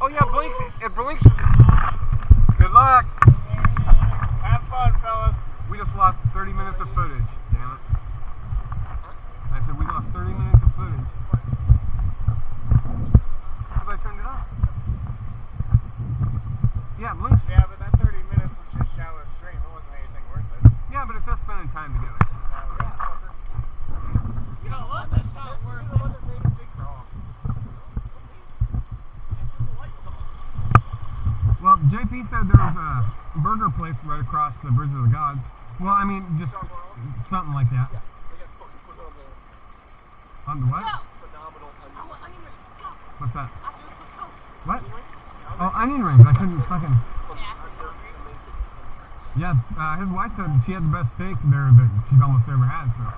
Oh yeah, blinks. It blinks. Good luck. Have fun, fellas. We just lost 30 minutes of footage. Damn it. I said we lost 30 minutes of footage. Because I turned it off. Yeah, it blinks. Yeah, but that 30 minutes was just shallow stream. It wasn't anything worth it. Yeah, but it's us spending time together. You know what? That's not worth it. Well, JP said there was a burger place right across the Bridge of the Gods. Well, I mean, just something like that. On the what? What's that? What? Oh, onion rings. I couldn't fucking... Yeah, his wife said she had the best steak there that she's almost ever had, so...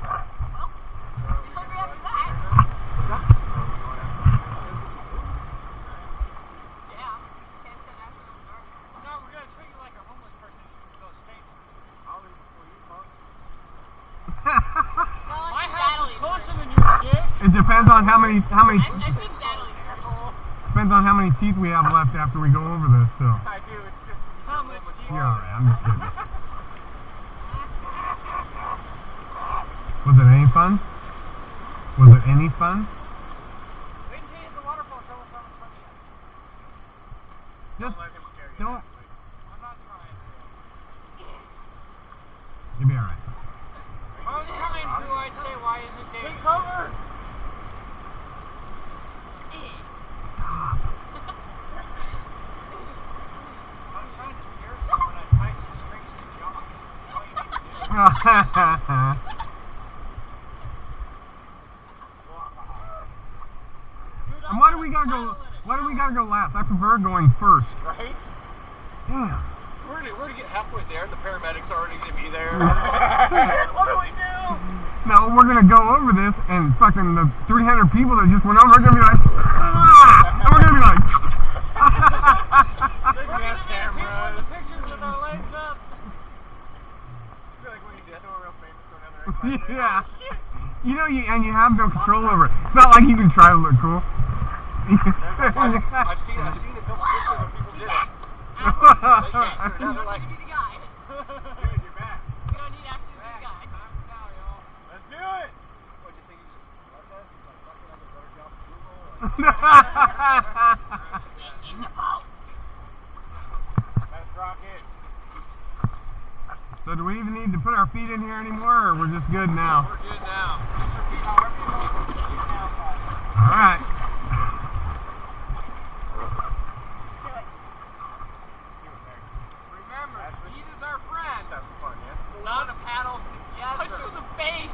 It depends on how many depends on how many teeth we have left after we go over this, so. I do, it's just how much you're alright, I'm just kidding. Was it any fun? Was it any fun? Wait until you hit the waterfall, tell us how much fun you had. Just don't. I'm not trying to. You'll be alright. I was trying to, I'd say, why isn't Dave? Take cover! Stop. I'm trying to scare someone, I tied some strings to John. That's all you need to do. And why do we gotta go last? I prefer going first. Right? Yeah. We're gonna get halfway there and the paramedics are already gonna be there. What do we do? No, we're gonna go over this and fucking the 300 people that just went over are gonna be like, ah! And we're gonna be like, We're gonna have cameras. Pictures with our legs up. I feel like when you get to a real famous one another. Yeah. You know, and you have no control over it. It's not like you can try to look cool. I've seen a couple pictures where people did it. Let's You're back. You're back. Gonna need access to the guy. Let's do it! What do you think? He's like, fucking have a better job at Google? In the boat. Let's rock it. So do we even need to put our feet in here anymore, or we're just good now? We're good now. Put your feet however you want. Put your feet down, guys. Alright. Remember, speed is our friend. That's fun, yeah? Not a paddle together. Punch to the face.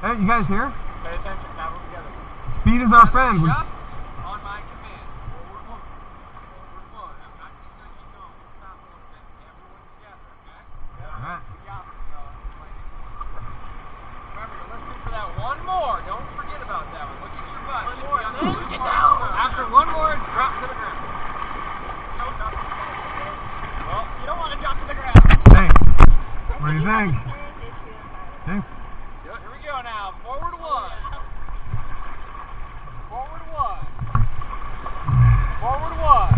Hey, you guys here? Pay attention, paddle together. Speed is our friend. On my command. Forward one. Forward one. I'm not just letting you know. Stop a little bit. Everyone together, okay? Yeah. Alright. Good job, fellas. Remember, you're listening for that one more. Don't forget about that one. Look at your butt. One more. Get down. After one more, drop to the ground. Well, you don't want to drop to the ground. Hey, what do you think? Hey? Here we go now. Forward one. Forward one. Forward one.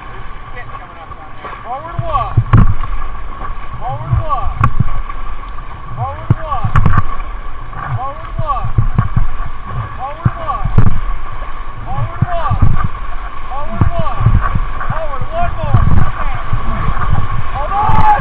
There's some shit coming up down there. Forward one. Forward one. Forward one. Forward one. Forward one. Forward one. Forward one. Forward one more. Hold on!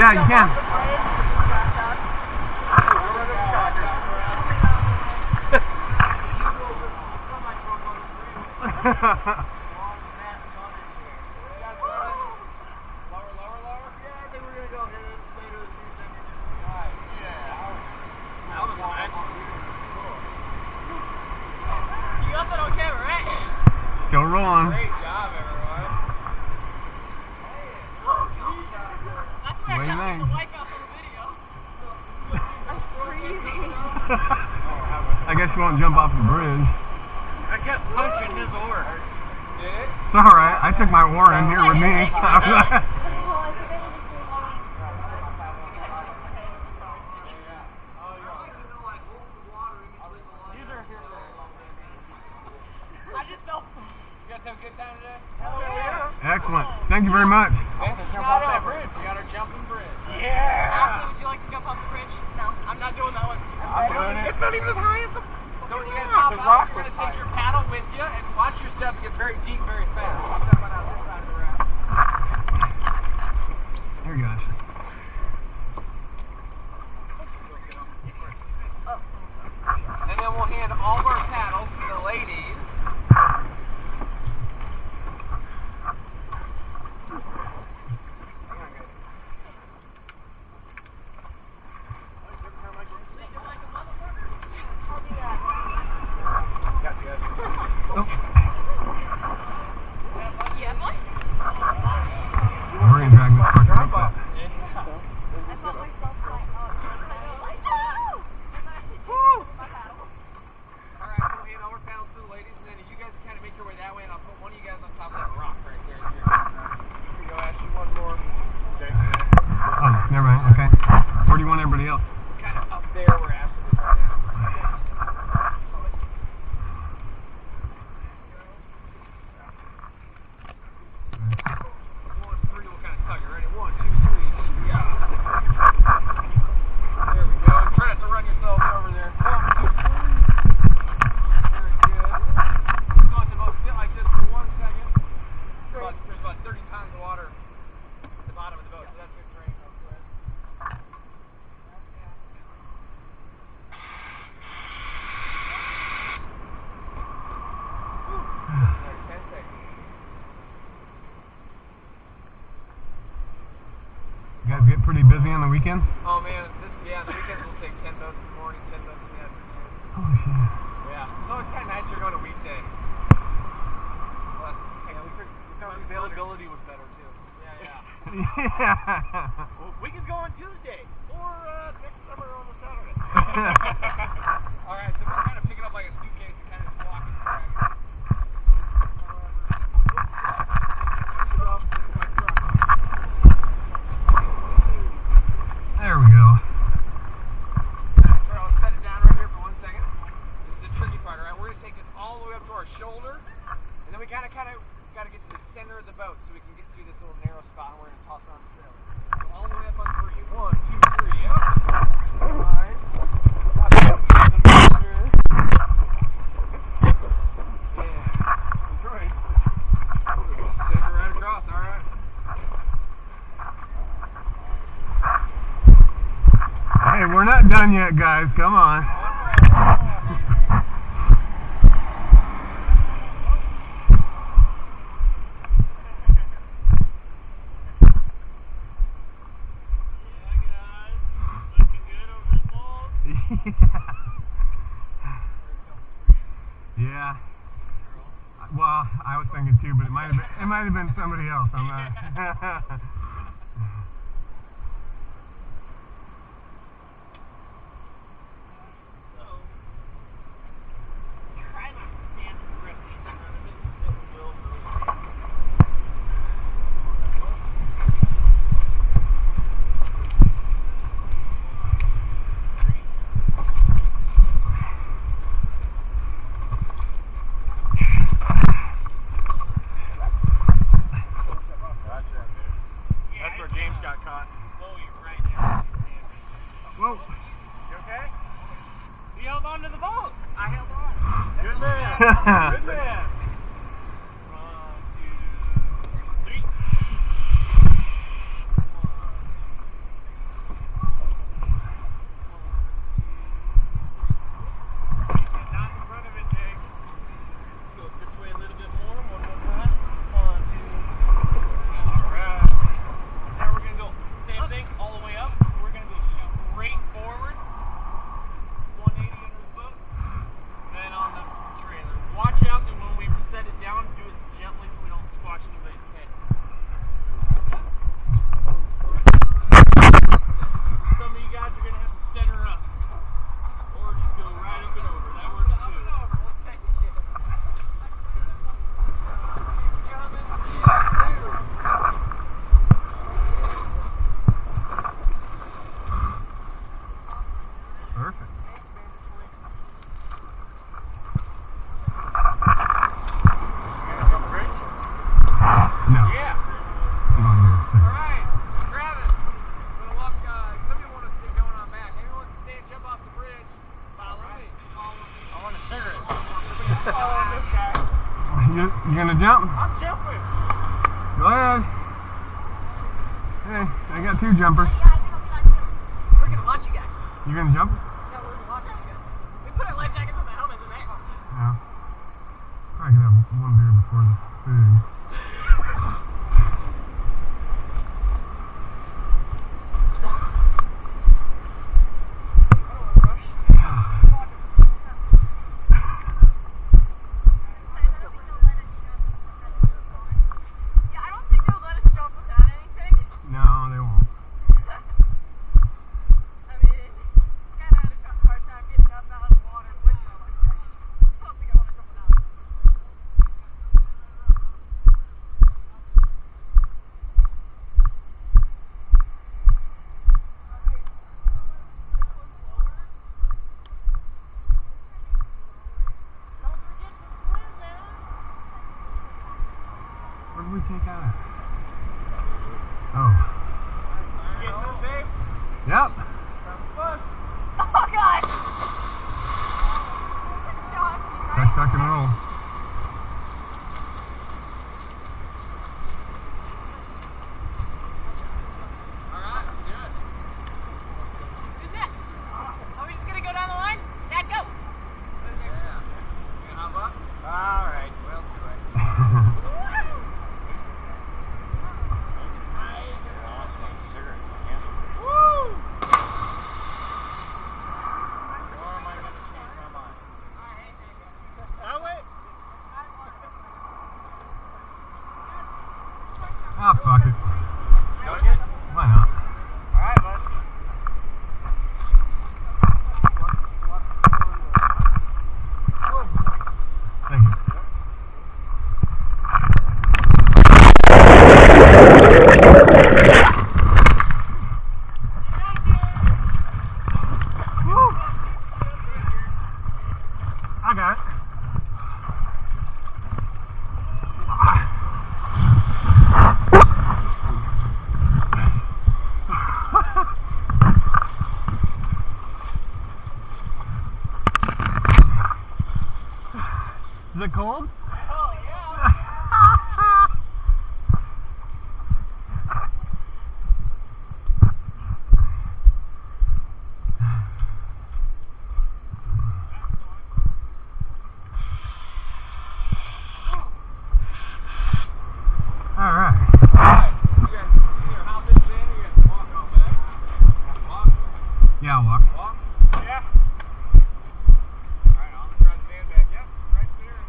Yeah, you can. Lower, lower. don't jump off the bridge. I kept punching his oar. Did it? It's alright. I took my oar in here with me. I just felt. You guys have a good time today? Excellent. Thank you very much. Jump off that bridge. We got our jumping bridge. Ashley, would you like to jump off the bridge? No, I'm not doing that one. I'm doing it. It's not even as high as the. Don't you guys hop out. You're going to take your paddle with you and watch your step get very deep very fast. Step on out this side of the raft. There you go. And then we'll hand all of our paddles to the ladies. Yeah, boy. We're going to drag this fucker up. I felt myself like, Alright, we'll hand all our paddles to the ladies, and then if you guys kind of make your way that way, and I'll put one of you guys on top of that rock right there. Here you go, Ashley, one more. Okay. Oh, never mind. Okay. Where do you want everybody else? Kind of up there where Ashley is right now. You guys get pretty busy on the weekend? Oh man, the weekends will take 10 boats in the morning, 10 boats in the afternoon. Holy shit. Yeah. So it's kind of nice you're going a weekday. Well, availability was better too. Yeah. Yeah. Well, we could go on Tuesday or next summer on a Saturday. Alright, so we're kind of picking up like a suitcase and kind of just walking through. There we go. Alright, I'll set it down right here for 1 second. This is the tricky part, alright? We're going to take this all the way up to our shoulder, and then we kind of got to get to the center of the boat so we can get through this little narrow spot, and we're going to toss it on the trailer. So all the way up on 3. 1, 2, 3, up. Alright. Yeah. Right. Take her right across, alright? Hey, we're not done yet, guys. Come on. Yeah. Well, I was thinking too, but it might have been somebody else. I'm not. Whoa. You okay? You held on to the boat. I held on. Good man. Good man. 1, 2, 3. Get down in front of it, Jake. Go this way a little bit more. One more time. 1, 2. Alright. Now we're going to go same thing all the way up. We're going to go straight forward. 180 under the boat. Then on the trailer. Watch Hey, I got 2 jumpers. We're gonna watch you guys. You gonna jump? No, we're gonna watch you guys. We put our life jackets on the helmets and that. Yeah. Probably could have 1 beer before the food. What did we take out of? Oh. Getting this, babe? Yep. Oh God! That's tuck and roll. Alright, let's do it. Who's that? Are we just gonna go down the line? Dad, go! Yeah. You gonna hop up? Alright, we'll do it. Ah, fuck it. Going good? Why not? Alright, bud. Thank you. Woo. I got it. Is it cold? Oh yeah! Alright. Alright, you guys either hop this in or you guys walk off of that. Walk? Yeah, I'll walk. Walk? Yeah. Alright, I'm gonna try the sandbag. Yep, right there.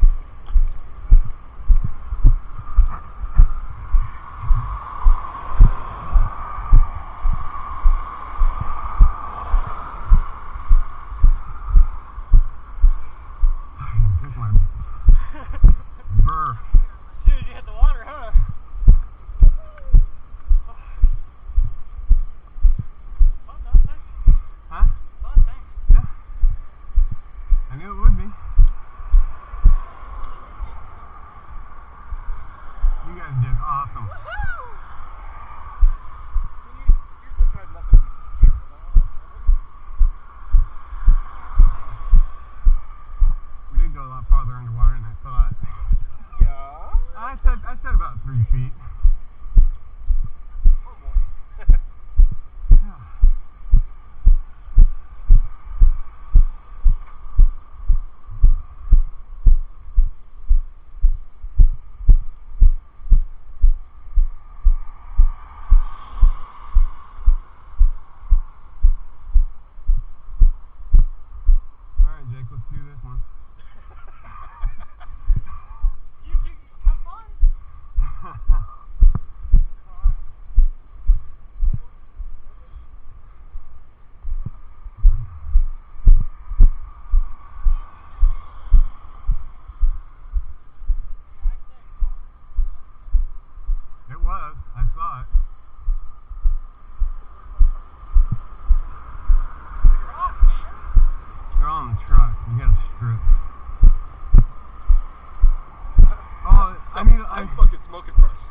Here's my burr. As soon as you hit the water, huh? Fun though, thanks. Huh? Fun, thanks. Yeah. I knew it would be. You guys did awesome. You're supposed to have nothing. We did go a lot farther underwater than I thought. Yeah. I said about 3 feet. Or more. Yeah. Alright, Jake, let's do this one. You have fun. It was. I saw it. They're all in the truck. You gotta strip. Oh, I mean, I'm fucking smoking first.